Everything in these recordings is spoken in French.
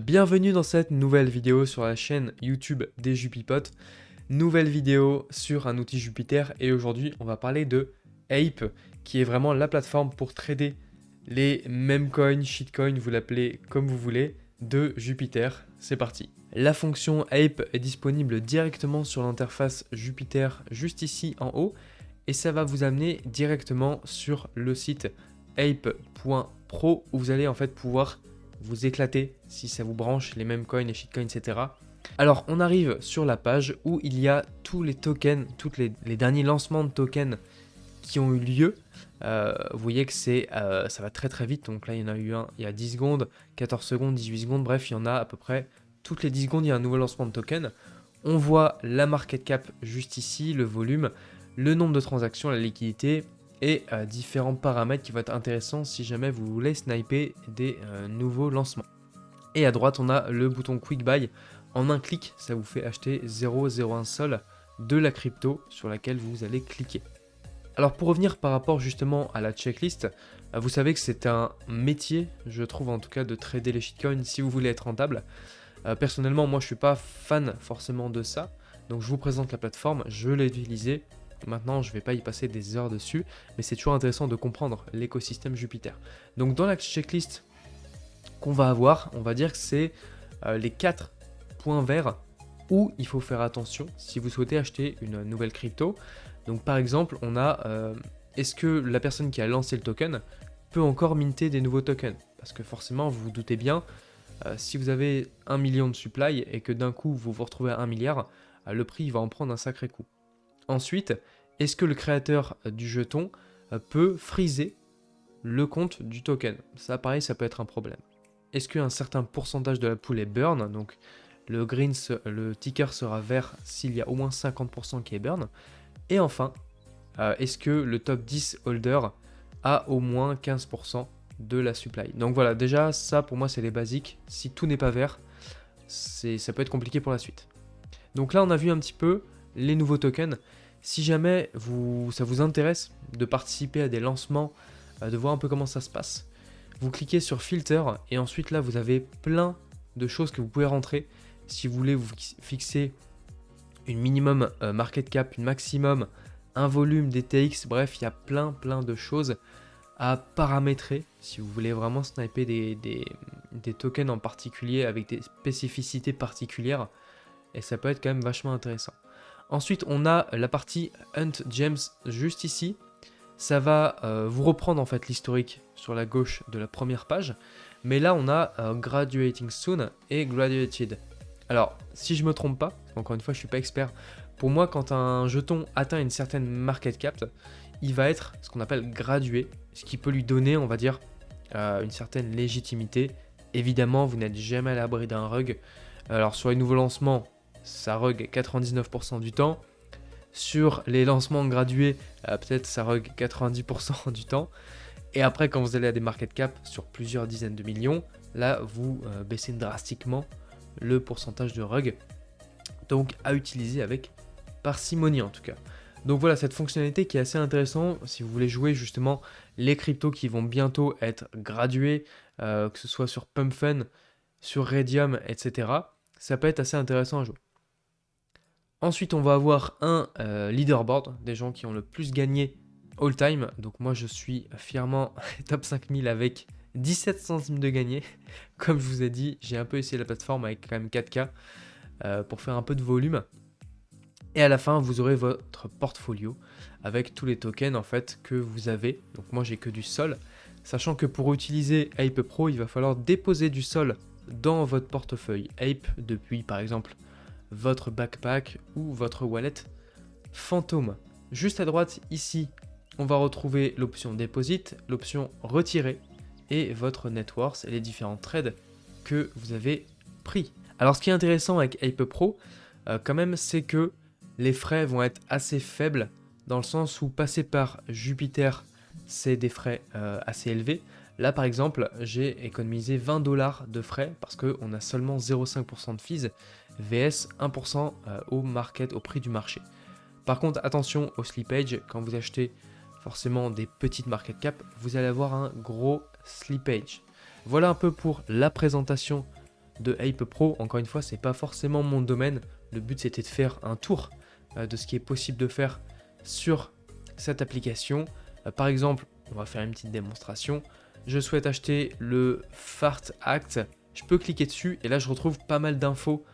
Bienvenue dans cette nouvelle vidéo sur la chaîne YouTube des Jupipotes. Nouvelle vidéo sur un outil Jupiter et aujourd'hui on va parler de Ape qui est vraiment la plateforme pour trader les meme coins, shitcoins, vous l'appelez comme vous voulez, de Jupiter. C'est parti. La fonction Ape est disponible directement sur l'interface Jupiter juste ici en haut et ça va vous amener directement sur le site ape.pro où vous allez en fait pouvoir vous éclater si ça vous branche, les mêmes coins, les shitcoins, etc. Alors, on arrive sur la page où il y a tous les tokens, les derniers lancements de tokens qui ont eu lieu. Vous voyez que ça va très très vite. Donc là, il y en a eu un il y a 10 secondes, 14 secondes, 18 secondes. Bref, il y en a à peu près toutes les 10 secondes, il y a un nouveau lancement de token. On voit la market cap juste ici, le volume, le nombre de transactions, la liquidité et différents paramètres qui vont être intéressants si jamais vous voulez sniper des nouveaux lancements. Et à droite, on a le bouton Quick Buy. En un clic, ça vous fait acheter 0,01 sol de la crypto sur laquelle vous allez cliquer. Alors pour revenir par rapport justement à la checklist, vous savez que c'est un métier, je trouve en tout cas, de trader les shitcoins si vous voulez être rentable. Personnellement, moi je suis pas fan forcément de ça, donc je vous présente la plateforme, je l'ai utilisée. Maintenant, je ne vais pas y passer des heures dessus, mais c'est toujours intéressant de comprendre l'écosystème Jupiter. Donc dans la checklist qu'on va avoir, on va dire que c'est les 4 points verts où il faut faire attention si vous souhaitez acheter une nouvelle crypto. Donc par exemple, on a est-ce que la personne qui a lancé le token peut encore minter des nouveaux tokens? Parce que forcément, vous vous doutez bien, si vous avez 1 million de supply et que d'un coup vous vous retrouvez à 1 milliard, le prix va en prendre un sacré coup. Ensuite, est-ce que le créateur du jeton peut freezer le compte du token? Ça pareil, ça peut être un problème. Est-ce qu'un certain pourcentage de la pool est burn? Donc le ticker sera vert s'il y a au moins 50% qui est burn. Et enfin, est-ce que le top 10 holder a au moins 15% de la supply? Donc voilà, déjà ça pour moi c'est les basiques. Si tout n'est pas vert, ça peut être compliqué pour la suite. Donc là on a vu un petit peu les nouveaux tokens. Si jamais ça vous intéresse de participer à des lancements, de voir un peu comment ça se passe, vous cliquez sur Filter et ensuite là vous avez plein de choses que vous pouvez rentrer. Si vous voulez vous fixer une minimum market cap, une maximum, un volume DTX, bref, il y a plein de choses à paramétrer si vous voulez vraiment sniper des tokens en particulier avec des spécificités particulières et ça peut être quand même vachement intéressant. Ensuite, on a la partie Hunt Gems juste ici. Ça va vous reprendre en fait l'historique sur la gauche de la première page. Mais là, on a Graduating Soon et Graduated. Alors, si je me trompe pas, encore une fois, je suis pas expert. Pour moi, quand un jeton atteint une certaine market cap, il va être ce qu'on appelle gradué, ce qui peut lui donner, on va dire, une certaine légitimité. Évidemment, vous n'êtes jamais à l'abri d'un rug. Alors, sur les nouveaux lancements, ça rug 99% du temps. Sur les lancements gradués, peut-être ça rug 90% du temps. Et après, quand vous allez à des market cap sur plusieurs dizaines de millions, là, vous baissez drastiquement le pourcentage de rug. Donc, à utiliser avec parcimonie en tout cas. Donc voilà, cette fonctionnalité qui est assez intéressante si vous voulez jouer justement les cryptos qui vont bientôt être gradués, que ce soit sur PumpFun, sur Redium, etc. Ça peut être assez intéressant à jouer. Ensuite, on va avoir un leaderboard, des gens qui ont le plus gagné all time. Donc moi, je suis fièrement top 5000 avec 17 centimes de gagné. Comme je vous ai dit, j'ai un peu essayé la plateforme avec quand même 4K pour faire un peu de volume. Et à la fin, vous aurez votre portfolio avec tous les tokens en fait que vous avez. Donc moi, j'ai que du sol. Sachant que pour utiliser Ape Pro, il va falloir déposer du sol dans votre portefeuille Ape depuis par exemple votre backpack ou votre wallet fantôme. Juste à droite ici, on va retrouver l'option Deposit, l'option Retirer et votre net worth et les différents trades que vous avez pris. Alors ce qui est intéressant avec Ape Pro, quand même, c'est que les frais vont être assez faibles dans le sens où passer par Jupiter, c'est des frais assez élevés. Là, par exemple, j'ai économisé 20 $ de frais parce qu'on a seulement 0,5% de fees vs 1% au prix du marché. Par contre, attention au slippage, quand vous achetez forcément des petites market cap, vous allez avoir un gros slippage. Voilà un peu pour la présentation de Ape Pro. Encore une fois, c'est pas forcément mon domaine. Le but c'était de faire un tour de ce qui est possible de faire sur cette application. Par exemple, on va faire une petite démonstration. Je souhaite acheter le Fart Act. Je peux cliquer dessus et là je retrouve pas mal d'infos,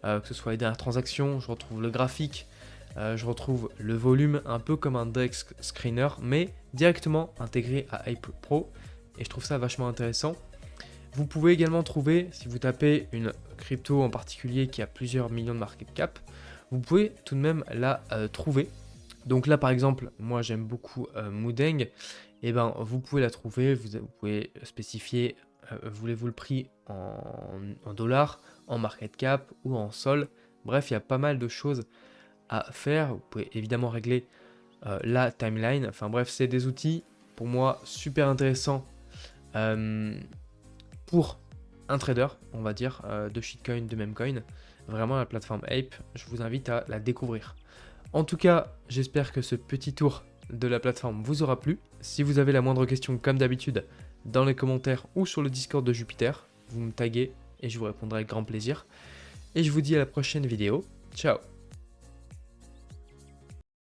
que ce soit les dernières transactions, je retrouve le graphique, je retrouve le volume, un peu comme un Dex Screener, mais directement intégré à Ape Pro. Et je trouve ça vachement intéressant. Vous pouvez également trouver, si vous tapez une crypto en particulier qui a plusieurs millions de market cap, vous pouvez tout de même la trouver. Donc là par exemple, moi j'aime beaucoup Moodeng, et ben vous pouvez la trouver, vous pouvez spécifier, voulez-vous le prix en dollars, en market cap ou en sol. Bref, il y a pas mal de choses à faire. Vous pouvez évidemment régler la timeline. Enfin bref, c'est des outils pour moi super intéressants pour un trader, on va dire, de shitcoin, de memecoin. Vraiment la plateforme Ape, je vous invite à la découvrir. En tout cas, j'espère que ce petit tour de la plateforme vous aura plu. Si vous avez la moindre question, comme d'habitude, dans les commentaires ou sur le Discord de Jupiter, vous me taguez et je vous répondrai avec grand plaisir. Et je vous dis à la prochaine vidéo. Ciao!